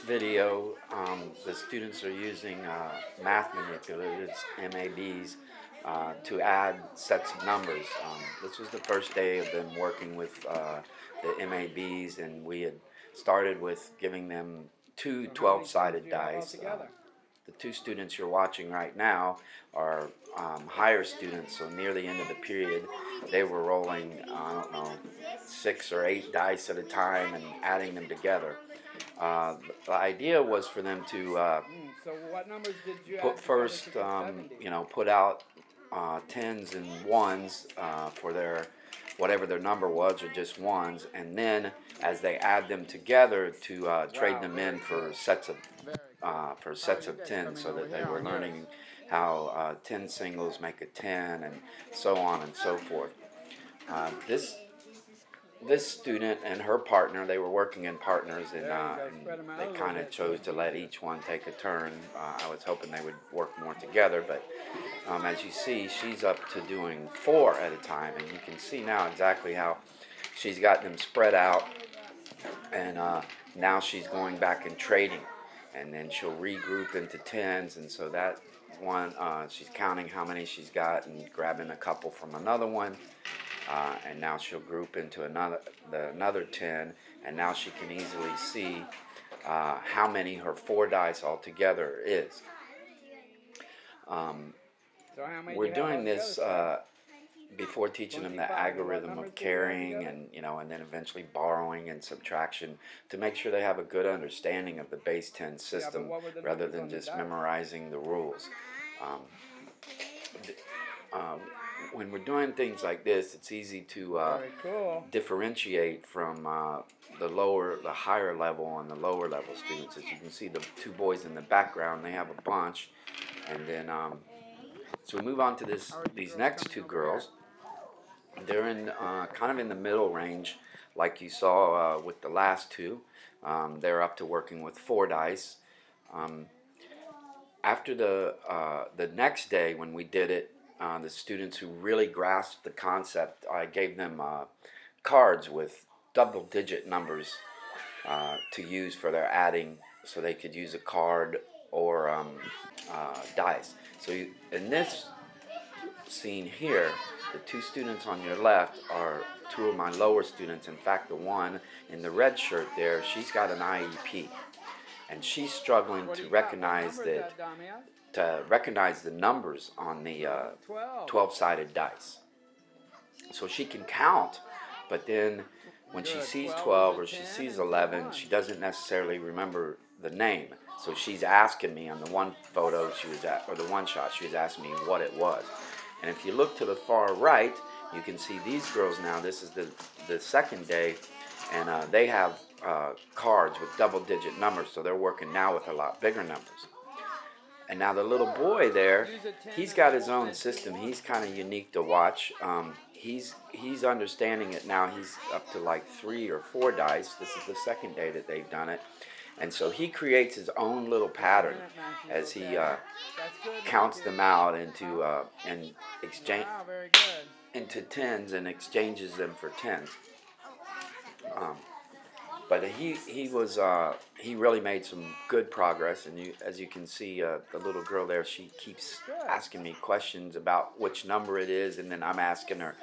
video, the students are using math manipulators, MABs, to add sets of numbers. This was the first day of them working with the MABs, and we had started with giving them two 12-sided dice. The two students you're watching right now are higher students, so near the end of the period, they were rolling, I don't know, 6 or 8 dice at a time and adding them together. The idea was for them to So what numbers did you put add first, together to get 70? put out tens and ones for their whatever their number was, or just ones, and then as they add them together to trade them in for sets of tens, so that they were learning how 10 singles make a 10, and so on and so forth. This student and her partner, they were working in partners, and they kind of chose to let each one take a turn. I was hoping they would work more together, but as you see, she's up to doing 4 at a time, and you can see now exactly how she's got them spread out, and now she's going back and trading, and then she'll regroup into tens, and so that one, she's counting how many she's got and grabbing a couple from another one. And now she'll group into another 10, and now she can easily see how many her 4 dice altogether is. We're doing this before teaching them the algorithm of carrying, and and then eventually borrowing and subtraction, to make sure they have a good understanding of the base 10 system, rather than just memorizing the rules. When we're doing things like this, it's easy to differentiate from the higher level and the lower level students. As you can see, the 2 boys in the background, they have a bunch, and then so we move on to these next 2 girls. They're in kind of in the middle range, like you saw with the last 2. They're up to working with 4 dice. After the next day when we did it, the students who really grasped the concept, I gave them cards with double-digit numbers to use for their adding, so they could use a card or dice. So in this scene here, the 2 students on your left are 2 of my lower students. In fact, the one in the red shirt there, she's got an IEP, and she's struggling to recognize the numbers on the 12-sided dice. So she can count, but then when she sees 12 or she sees 11, she doesn't necessarily remember the name. So she's asking me on the one photo she was at, or the one shot, she was asking me what it was. And if you look to the far right, you can see these girls now. This is the second day, and they have cards with double-digit numbers, so they're working now with a lot bigger numbers. And now the little boy there, he's got his own system. He's kind of unique to watch. He's understanding it now. He's up to like 3 or 4 dice. This is the second day that they've done it. And so he creates his own little pattern as he counts them out into tens and exchanges them for tens. But he really made some good progress, and as you can see, the little girl there, she keeps asking me questions about which number it is, and then I'm asking her,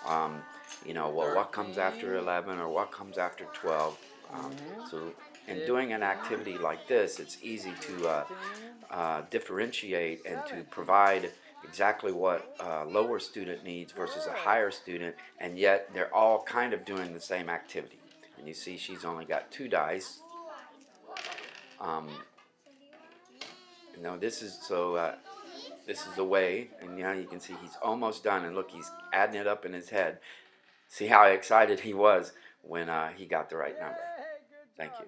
well, what comes after 11 or what comes after 12. So in doing an activity like this, it's easy to differentiate and to provide exactly what a lower student needs versus a higher student, and yet they're all kind of doing the same activity. And you see she's only got 2 dice. This is the way, and now you can see he's almost done, and look, he's adding it up in his head. See how excited he was when he got the right number. Thank you.